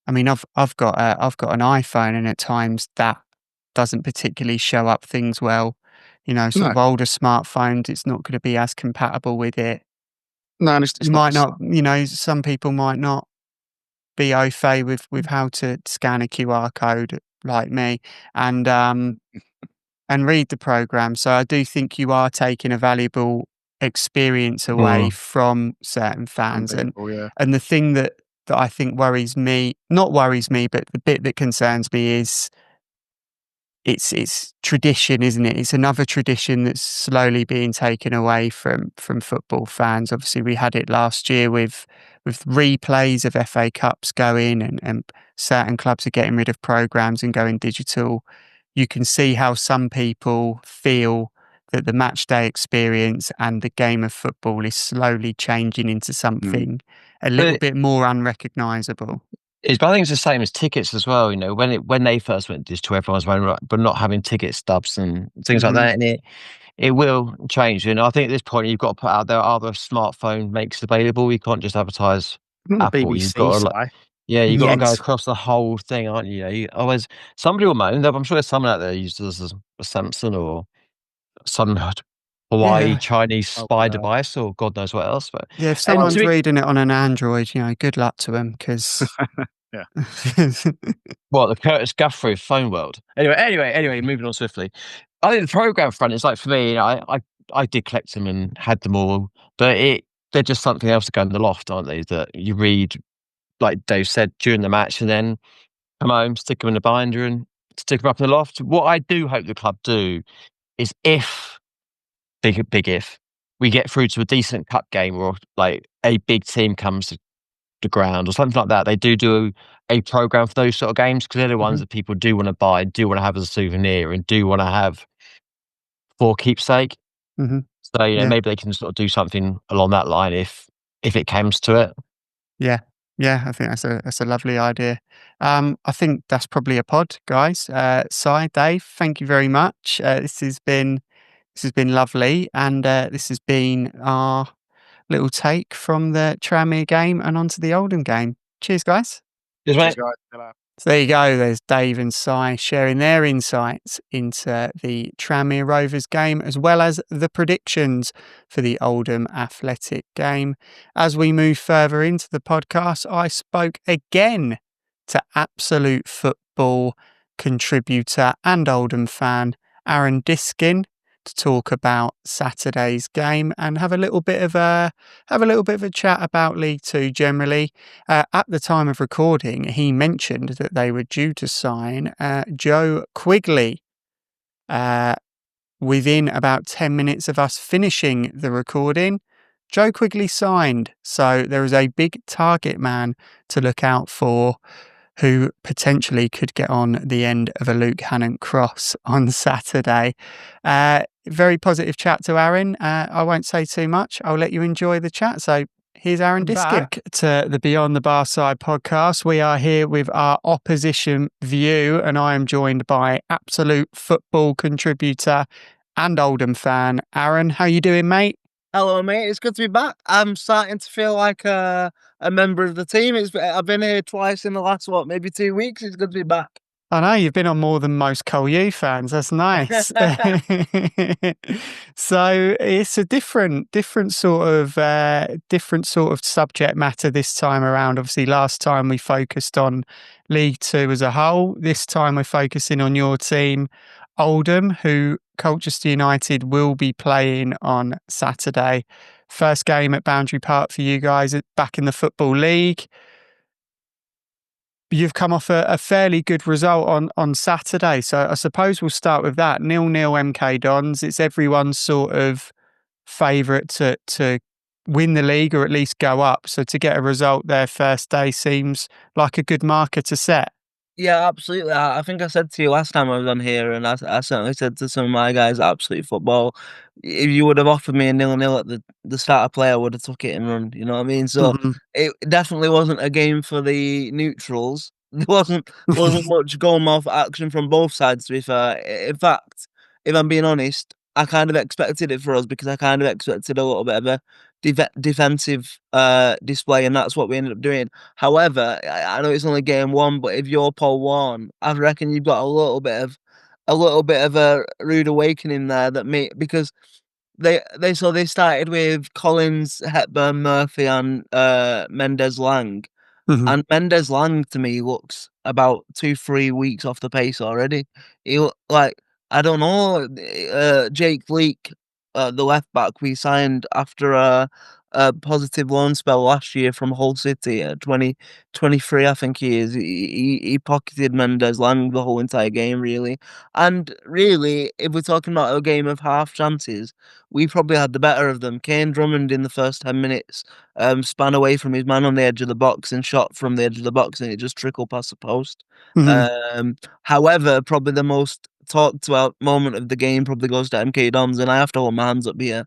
I mean, I've got an iPhone, and at times that doesn't particularly show up things well. Sort of older smartphones, it's not going to be as compatible with it. No, it's you might not. Some people might not be au fait with how to scan a QR code like me, and read the program. So I do think you are taking a valuable experience away from certain fans, and the thing that I think not worries me, but the bit that concerns me is it's tradition, isn't it? It's another tradition that's slowly being taken away from football fans. Obviously, we had it last year with replays of FA Cups going, and certain clubs are getting rid of programs and going digital. You can see how some people feel that the match day experience and the game of football is slowly changing into something a little bit more unrecognisable. But I think it's the same as tickets as well. When they first went digital, everyone's running, but not having ticket stubs and things like that, and it will change. And I think at this point, you've got to put out there other smartphone makes available. You can't just advertise Apple. BBC, you've got to, you've got to go across the whole thing, aren't you? You always, somebody will moan. I'm sure there's someone out there who uses a Samsung or some Hawaii Chinese spy device, or God knows what else. But if someone's reading it on an Android, good luck to them, because what, the Curtis Guthrie of phone world. Anyway, moving on swiftly. I think the program front is like, for me, I did collect them and had them all, but they're just something else to go in the loft, aren't they? That you read, like Dave said, during the match, and then come home, stick them in the binder, and stick them up in the loft. What I do hope the club do is, if big if we get through to a decent cup game, or like a big team comes to the ground or something like that, they do a program for those sort of games, because they're the ones that people do want to buy, do want to have as a souvenir, and do want to have for keepsake. So maybe they can sort of do something along that line if it comes to it. I think that's a lovely idea. I think that's probably a pod, guys. Si, Dave, thank you very much. This has been lovely, and this has been our little take from the Tranmere game and onto the Oldham game. Cheers, guys. Cheers, mate. So there you go. There's Dave and Si sharing their insights into the Tranmere Rovers game, as well as the predictions for the Oldham Athletic game. As we move further into the podcast, I spoke again to Absolute Football contributor and Oldham fan Aaron Diskin to talk about Saturday's game and have a little bit of a chat about League Two generally. At the time of recording, he mentioned that they were due to sign Joe Quigley within about 10 minutes of us finishing the recording. Joe Quigley signed, so there is a big target man to look out for, who potentially could get on the end of a Luke Hannon cross on Saturday. Very positive chat to Aaron. I won't say too much. I'll let you enjoy the chat. So here's Aaron Diskin. Back to the Beyond the Barside podcast. We are here with our opposition view, and I am joined by Absolute Football contributor and Oldham fan, Aaron. How you doing, mate? Hello, mate. It's good to be back. I'm starting to feel like a member of the team. I've been here twice in the last, maybe 2 weeks. It's good to be back. I know, you've been on more than most Col U fans. That's nice. So it's a different sort of subject matter this time around. Obviously, last time we focused on League Two as a whole. This time we're focusing on your team, Oldham, who Colchester United will be playing on Saturday. First game at Boundary Park for you guys back in the Football League. You've come off a fairly good result on Saturday, so I suppose we'll start with that. 0-0 MK Dons. It's everyone's sort of favourite to win the league or at least go up. So to get a result there first day seems like a good marker to set. Yeah, absolutely. I think I said to you last time I was on here, and I certainly said to some of my guys, absolute football. If you would have offered me a 0-0 at the start of play, I would have took it and run. You know what I mean? So it definitely wasn't a game for the neutrals. There wasn't much goal mouth action from both sides, to be fair. In fact, if I'm being honest, I kind of expected it for us because I kind of expected a little bit of a defensive display, and that's what we ended up doing. However, I know it's only game one, but if you're Paul Warne, I reckon you've got a little bit of a rude awakening there because they started with Collins, Hepburn, Murphy, and Mendes Lang. And Mendes Lang to me looks about 2-3 weeks off the pace already. Like, I don't know, Jake Leake, the left back we signed after a positive loan spell last year from Hull City at 23, I think he is. He pocketed Mendes Lang the whole entire game, really. And really, if we're talking about a game of half chances, we probably had the better of them. Kane Drummond in the first 10 minutes span away from his man on the edge of the box and shot from the edge of the box, and it just trickled past the post. However, probably the most talked about moment of the game probably goes to MK Dons, and I have to hold my hands up here.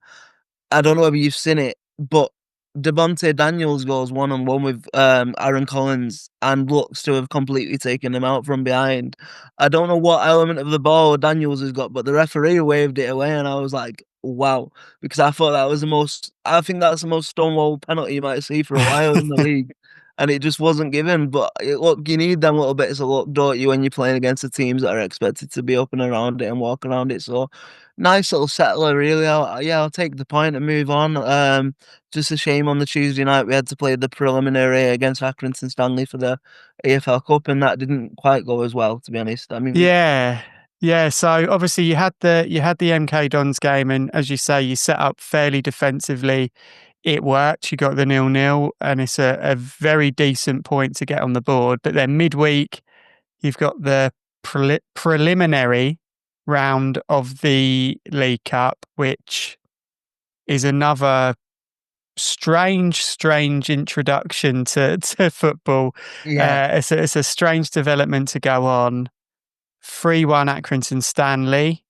I don't know whether you've seen it, but Devontae Daniels goes one-on-one with Aaron Collins and looks to have completely taken him out from behind. I don't know what element of the ball Daniels has got, but the referee waved it away, and I was like, wow, because I thought I think that's the most stonewall penalty you might see for a while in the league. And it just wasn't given. But look, you need them little bits of luck, don't you, when you're playing against the teams that are expected to be up and around it and walk around it. So nice little settler, really. I'll take the point and move on. Just a shame on the Tuesday night we had to play the preliminary against Accrington Stanley for the AFL Cup, and that didn't quite go as well, to be honest. I mean, yeah. So obviously you had the MK Dons game, and as you say, you set up fairly defensively. It worked. You got the 0-0, and it's a very decent point to get on the board. But then midweek, you've got the preliminary round of the League Cup, which is another strange introduction to football. yeah. It's a strange development to go on. 3-1 Accrington Stanley,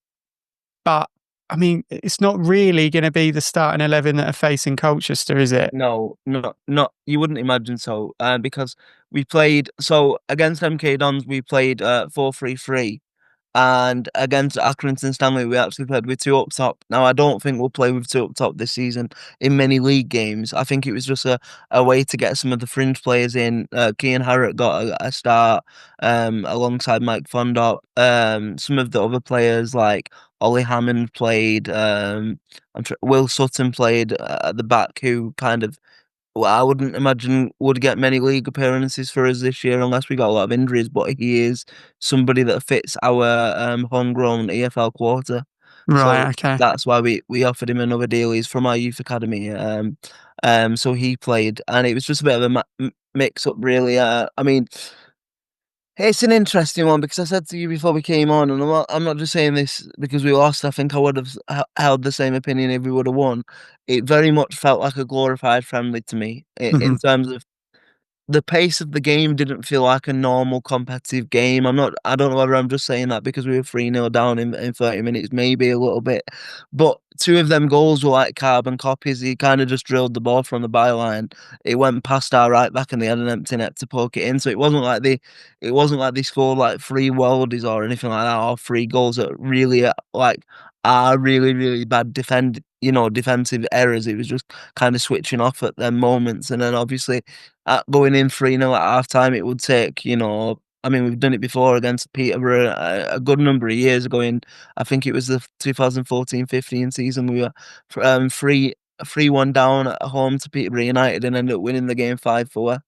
but I mean, it's not really going to be the starting 11 that are facing Colchester, is it? No, not. You wouldn't imagine so, because we played against MK Dons. We played 4-3-3, and against Accrington Stanley, we actually played with two up top. Now, I don't think we'll play with two up top this season in many league games. I think it was just a way to get some of the fringe players in. Kean Harrott got a start alongside Mike Fondop. Some of the other players like Ollie Hammond played. Will Sutton played at the back, who kind of, well, I wouldn't imagine would get many league appearances for us this year unless we got a lot of injuries, but he is somebody that fits our homegrown EFL quarter. Right, So okay. that's why we offered him another deal. He's from our youth academy. So he played, and it was just a bit of a mix up, really. I mean, it's an interesting one because I said to you before we came on, and I'm not just saying this because we lost. I think I would have held the same opinion if we would have won. It very much felt like a glorified friendly to me in terms of the pace of the game didn't feel like a normal competitive game. I don't know whether I'm just saying that because we were 3-0 down in 30 minutes, maybe a little bit. But two of them goals were like carbon copies. He kind of just drilled the ball from the byline. It went past our right back and they had an empty net to poke it in. So it wasn't like they scored like 3 worldies or anything like that, or 3 goals that really are really, really bad defensive errors. It was just kind of switching off at them moments. And then obviously going in 3-0 at half time, it would take, I mean, we've done it before against Peterborough a good number of years ago. I think it was the 2014-15 season. We were 3-1 down at home to Peterborough United and ended up winning the game 5-4.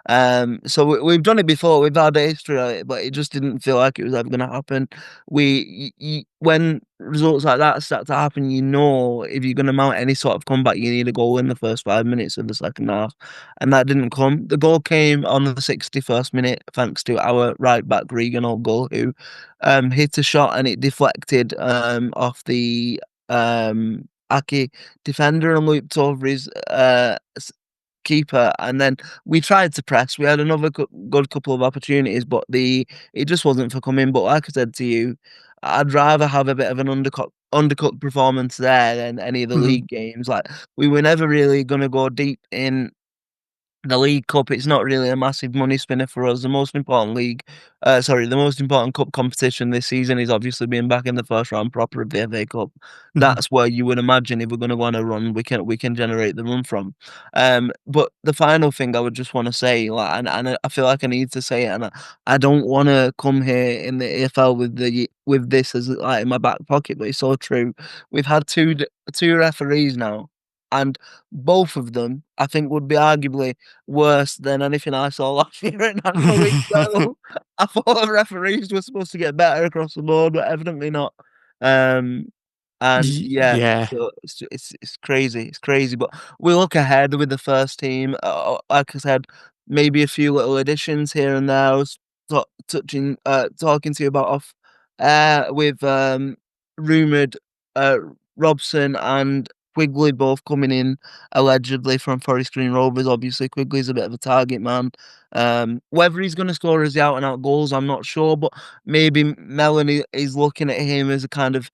So we've done it before. We've had a history of it, but it just didn't feel like it was ever going to happen. When results like that start to happen, you know if you're going to mount any sort of comeback, you need a goal in the first 5 minutes of the second half, and that didn't come. The goal came on the 61st minute, thanks to our right back Regan Col U, who hit a shot and it deflected off the Aki defender and looped over his keeper, and then we tried to press. We had another good couple of opportunities, but it just wasn't for coming. But like I said to you, I'd rather have a bit of an undercut performance there than any of the league games. Like, we were never really going to go deep in the League Cup. It's not really a massive money spinner for us. The most important the most important cup competition this season is obviously being back in the first round proper of the FA Cup. That's where you would imagine if we're going to go on a run, we can generate the run from. But the final thing I would just want to say, like, and I feel like I need to say it, and I don't want to come here in the AFL with this as like in my back pocket, but it's so true. We've had two referees now, and both of them, I think, would be arguably worse than anything I saw last year at National League level. I thought the referees were supposed to get better across the board, but evidently not. And yeah, Yeah. so it's crazy. It's crazy, but we look ahead with the first team. Like I said, maybe a few little additions here and there. I was talking to you about off with rumored Robson and Quigley both coming in allegedly from Forest Green Rovers. Obviously, Quigley's a bit of a target man. Whether he's going to score as the out and out goals, I'm not sure, but maybe Melanie is looking at him as a kind of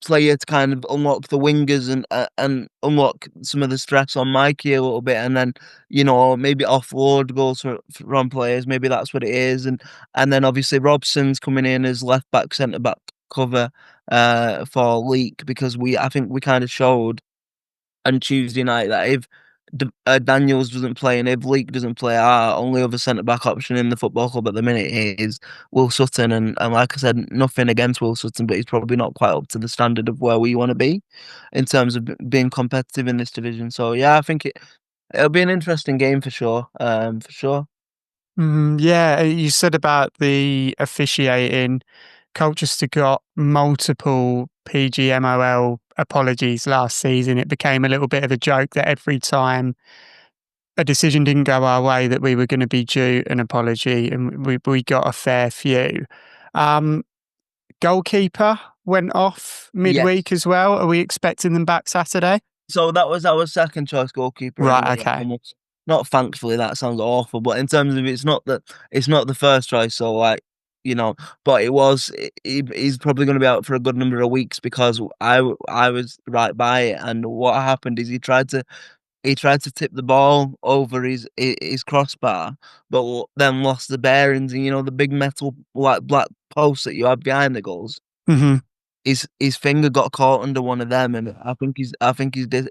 player to kind of unlock the wingers and unlock some of the stress on Mikey a little bit, and then maybe offload goals from players. Maybe that's what it is, and then obviously Robson's coming in as left back, centre back cover for Leek, because I think we kind of showed on Tuesday night that if Daniels doesn't play and if Leek doesn't play, our only other centre back option in the football club at the minute is Will Sutton, and like I said, nothing against Will Sutton, but he's probably not quite up to the standard of where we want to be in terms of being competitive in this division. So yeah, I think it'll be an interesting game for sure. For sure. Yeah, you said about the officiating. Colchester got multiple PGMOL apologies last season. It became a little bit of a joke that every time a decision didn't go our way that we were going to be due an apology, and we got a fair few. Goalkeeper went off midweek as well. Are we expecting them back Saturday? So that was our second choice goalkeeper. Right, okay. Not thankfully, that sounds awful, but in terms of it's not the first choice, so like, but it was. He's probably going to be out for a good number of weeks because I was right by it, and what happened is he tried to tip the ball over his crossbar, but then lost the bearings, and the big metal like black posts that you have behind the goals. His finger got caught under one of them, and I think he's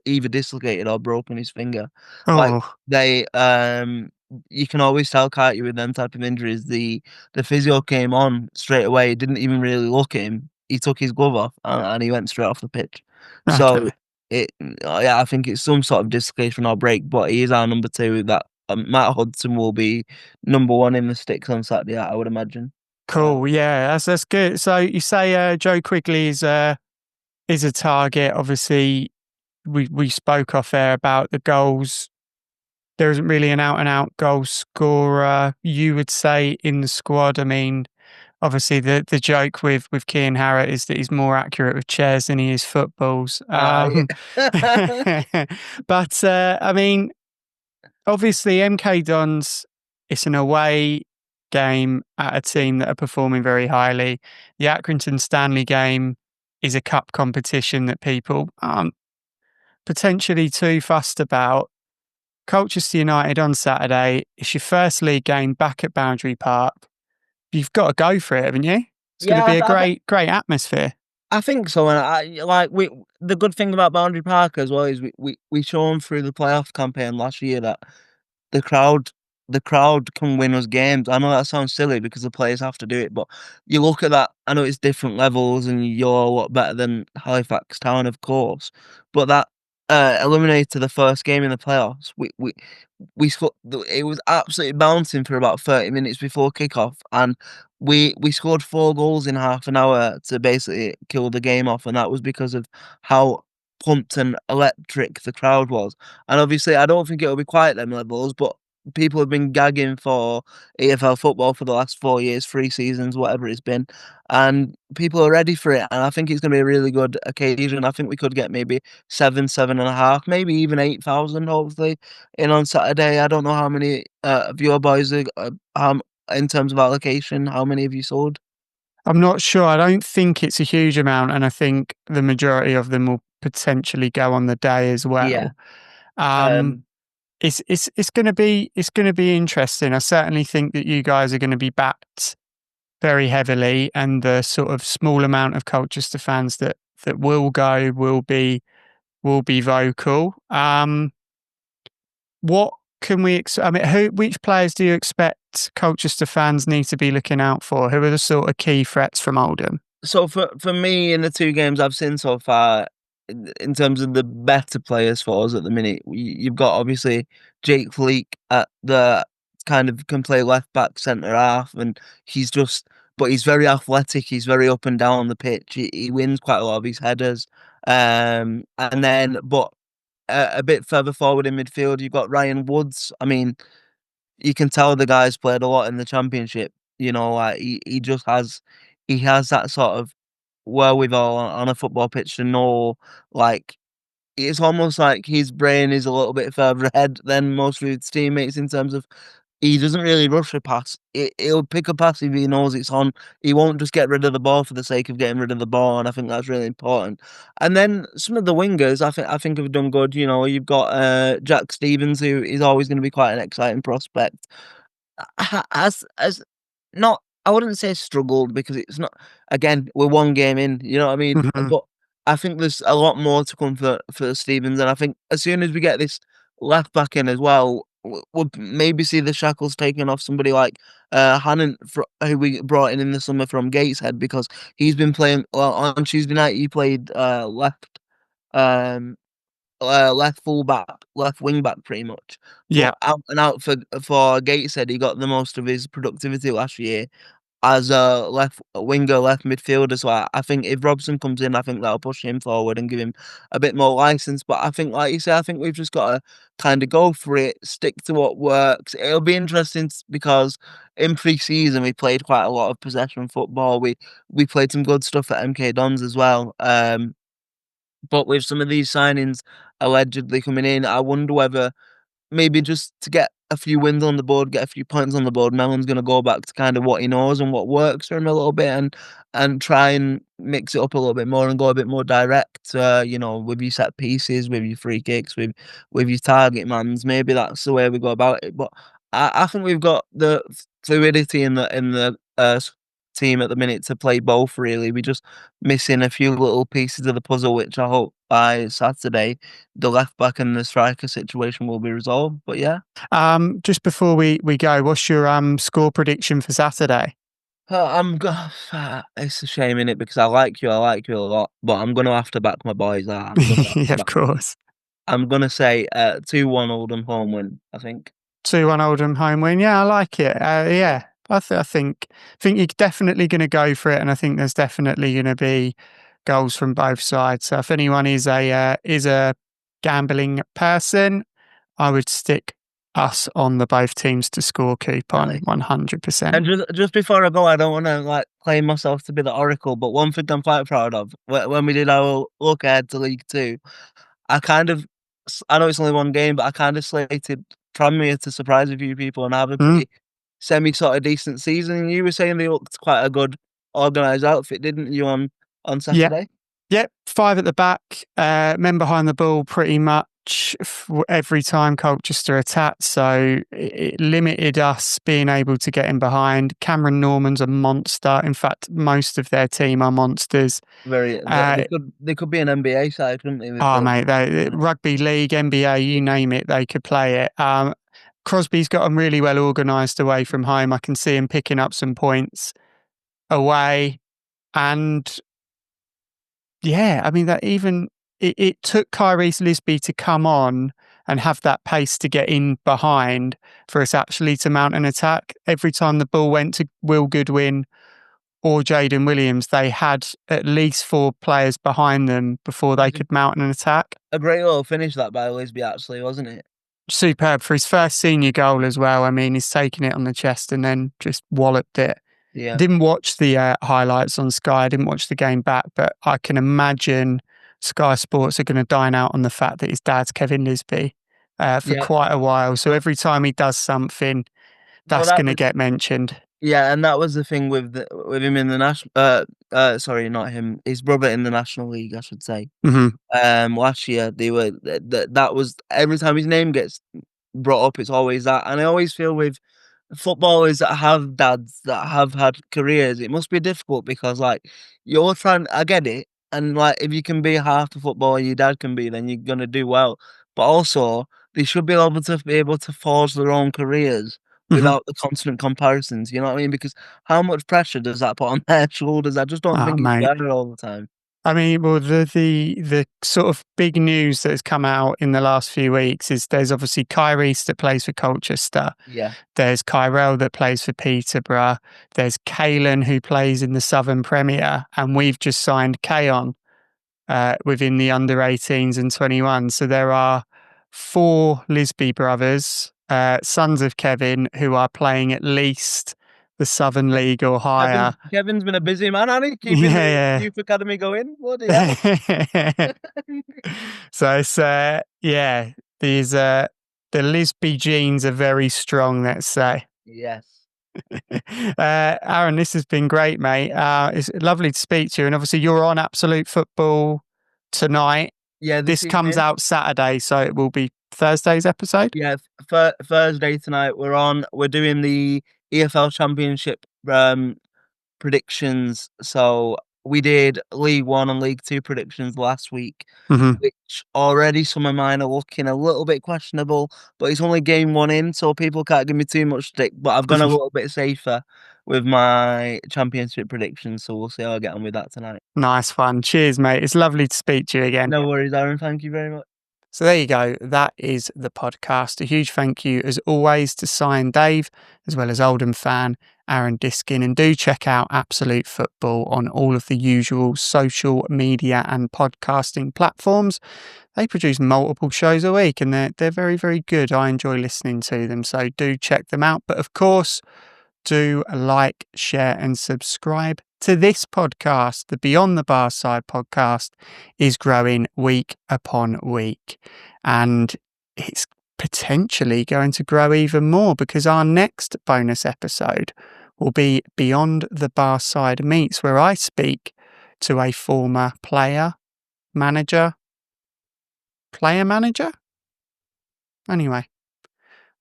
either dislocated or broken his finger. Like, they you can always tell, can't you, with them type of injuries. The physio came on straight away. He didn't even really look at him. He took his glove off and he went straight off the pitch. Okay. So I think it's some sort of dislocation or break. But he is our number two. That Matt Hudson will be number one in the sticks on Saturday, I would imagine. Cool. Yeah, that's good. So you say Joe Quigley is a target. Obviously, we spoke off air about the goals. There isn't really an out and out goal scorer, you would say, in the squad. I mean, obviously the joke with Cian Harratt is that he's more accurate with chairs than he is footballs. But I mean, obviously MK Dons, it's an away game at a team that are performing very highly. The Accrington Stanley game is a cup competition that people aren't potentially too fussed about. Colchester United on Saturday, it's your first league game back at Boundary Park. You've got to go for it, haven't you? It's going to be a great atmosphere. I think so, and the good thing about Boundary Park as well is we shown through the playoff campaign last year that the crowd can win us games. I know that sounds silly because the players have to do it, but you look at that. I know it's different levels, and you're a lot better than Halifax Town, of course, but that eliminated the first game in the playoffs, we scored. It was absolutely bouncing for about 30 minutes before kickoff, and we scored 4 goals in half an hour to basically kill the game off, and that was because of how pumped and electric the crowd was. And obviously, I don't think it'll be quite them levels, but people have been gagging for EFL football for the last 4 years, 3 seasons, whatever it's been, and people are ready for it. And I think it's going to be a really good occasion. I think we could get maybe 7.5, maybe even 8,000, hopefully, in on Saturday. I don't know how many of your boys are, in terms of allocation. How many have you sold? I'm not sure. I don't think it's a huge amount, and I think the majority of them will potentially go on the day as Yeah. well. It's going to be interesting. I certainly think that you guys are going to be backed very heavily, and the sort of small amount of Colchester fans that will go will be vocal. What can we? I mean, which players do you expect Colchester fans need to be looking out for? Who are the sort of key threats from Oldham? So for me, in the 2 games I've seen so far, in terms of the better players for us at the minute, you've got obviously Jake Fleek at the kind of can play left back, centre half, and but he's very athletic. He's very up and down the pitch. He wins quite a lot of his headers. And then, but a bit further forward in midfield, you've got Ryan Woods. I mean, you can tell the guy's played a lot in the championship. You know, like he just he has that sort of wherewithal on a football pitch to know, like, it's almost like his brain is a little bit further ahead than most of his teammates in terms of he doesn't really rush a pass. He'll pick a pass if he knows it's on. He won't just get rid of the ball for the sake of getting rid of the ball, and I think that's really important. And then some of the wingers, I think have done good. You know, you've got Jack Stevens, who is always going to be quite an exciting prospect. As not, I wouldn't say struggled, because it's not. Again, we're 1 game in. You know what I mean? Mhm. But I think there's a lot more to come for Stevens, and I think as soon as we get this left back in as well, we'll maybe see the shackles taken off somebody like Hannon, who we brought in the summer from Gateshead, because he's been playing. Well, on Tuesday night he played um, left full back, left wing back, pretty much. Yeah. But out and out for Gateshead, he got the most of his productivity last year as a left winger, left midfielder. So I think if Robson comes in, I think that'll push him forward and give him a bit more license. But I think, like you say, I think we've just got to kind of go for it, stick to what works. It'll be interesting because in pre-season we played quite a lot of possession football. We played some good stuff at MK Dons as well. But with some of these signings allegedly coming in, I wonder whether maybe just to get a few wins on the board, get a few points on the board, Mellon's going to go back to kind of what he knows and what works for him a little bit, and try and mix it up a little bit more and go a bit more direct. You know, with your set pieces, with your free kicks, with your target mans. Maybe that's the way we go about it. But I think we've got the fluidity in the team at the minute to play both. Really, we're just missing a few little pieces of the puzzle, which I hope by Saturday the left back and the striker situation will be resolved. But yeah. Just before we go, what's your score prediction for Saturday? It's a shame in it, because I like you a lot, but I'm gonna have to back my boys. Yeah, of course. I'm gonna say 2-1 Oldham home win. I think 2-1 Oldham home win. Yeah, I like it. Yeah, I think you're definitely going to go for it, and I think there's definitely going to be goals from both sides. So if anyone is a gambling person, I would stick us on the both teams to score coupon 100%. And just before I go, I don't want to like claim myself to be the oracle, but one thing I'm quite proud of, when we did our look ahead to League Two, I know it's only 1 game, but I kind of slated Tranmere to surprise a few people and have a pretty semi sort of decent season. And you were saying they looked quite a good organised outfit, didn't you, on Saturday? Yep, 5 at the back, men behind the ball pretty much every time Colchester attacked, so it limited us being able to get in behind. Cameron Norman's a monster. In fact, most of their team are monsters. They could be an NBA side, couldn't they? Mate, rugby league, NBA, you name it, they could play it. Crosby's got them really well organised away from home. I can see him picking up some points away, and yeah, I mean that even it took Kyrese Lisby to come on and have that pace to get in behind for us actually to mount an attack. Every time the ball went to Will Goodwin or Jaden Williams, they had at least 4 players behind them before they could mount an attack. A great little finish that by Lisby, actually, wasn't it? Superb for his first senior goal as well. I mean, he's taken it on the chest and then just walloped it. Yeah. Didn't watch the highlights on Sky. I didn't watch the game back, but I can imagine Sky Sports are going to dine out on the fact that his dad's Kevin Lisby for quite a while. So every time he does something, that's going to get mentioned. Yeah, and that was the thing with him in the national. Sorry, not him. His brother in the National League, I should say. Last year they were that was every time his name gets brought up, it's always that. And I always feel with footballers that have dads that have had careers, it must be difficult because like you're trying. I get it, and like if you can be half the footballer your dad can be, then you're gonna do well. But also, they should be able to forge their own careers without the constant comparisons, you know what I mean? Because how much pressure does that put on their shoulders? I just don't think it's better all the time. I mean, well, the sort of big news that has come out in the last few weeks is there's obviously Kyrese that plays for Colchester. Yeah. There's Kyrell that plays for Peterborough. There's Kalen who plays in the Southern Premier, and we've just signed Kayon within the under 18s and 21. So there are 4 Lisby brothers, sons of Kevin, who are playing at least the Southern League or higher. Kevin's been a busy man, hasn't he? Keeping the youth academy going. Bloody hell. So it's these the Lisby genes are very strong, let's say. Yes. Aaron, this has been great, mate. It's lovely to speak to you, and obviously you're on Absolute Football tonight. Yeah, this comes out Saturday, so it will be Thursday's episode. Yeah, Thursday tonight. We're doing the EFL Championship predictions. So we did League 1 and League 2 predictions last week, which already some of mine are looking a little bit questionable, but it's only game 1 in, so people can't give me too much stick. But I've gone a little bit safer with my championship predictions, so we'll see how I get on with that tonight. Nice one. Cheers, mate. It's lovely to speak to you again. No worries, Aaron. Thank you very much. So there you go. That is the podcast. A huge thank you, as always, to Sign Dave, as well as Oldham fan Aaron Diskin. And do check out Absolute Football on all of the usual social media and podcasting platforms. They produce multiple shows a week, and they're very, very good. I enjoy listening to them, so do check them out. But of course, do like, share and subscribe to this podcast. The Beyond the Barside podcast is growing week upon week, and it's potentially going to grow even more because our next bonus episode will be Beyond the Barside Meets, where I speak to a former player manager. Anyway,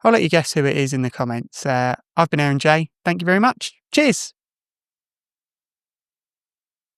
I'll let you guess who it is in the comments. I've been Aaron J. Thank you very much. Cheers.